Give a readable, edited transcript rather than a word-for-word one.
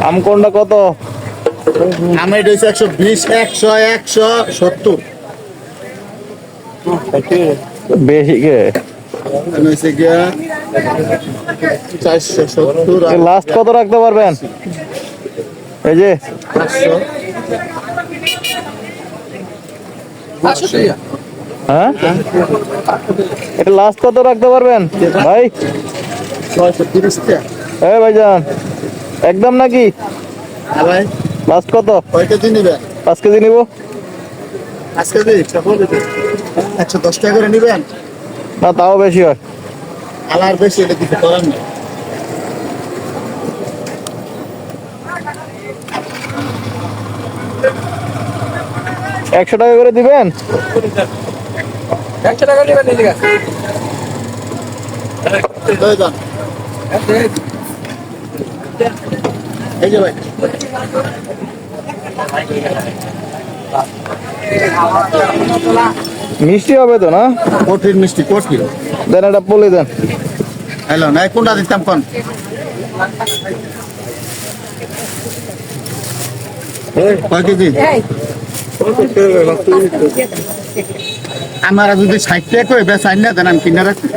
আম কোনটা কত? আমি এটা হচ্ছে 120, 100, 170। বেশি কে? আমি হচ্ছে গিয়া 470 আর লাস্ট কত রাখতে পারবেন? এই যে 500। হ্যাঁ, এটা লাস্ট কত রাখতে পারবেন ভাই? 630 টাকা। এই ভাইজান, একদম নাকি? হ্যাঁ ভাই, লাস্ট কত? কয় কেজি নিবেন? 5 কেজি নিব। 5 কেজি 110 টাকা করে নিবেন? না, তাও বেশি হয়। আলার বেশি, এটা কিছু করার নেই। একশো টাকা করে দিবেন। 100 টাকা নেবেন এদিকে। লয়ে যান। এই যে ভাই, মিষ্টি হবে তো না? কঠিন মিষ্টি কঠিন। দেন, এটা পলি দেন। হ্যালো, নাই কোনটা দিতাম কোন? কয় কেজি? আমার যদি 60 টাকা করে বেচাই না দেন, আমি কিনে রাখি।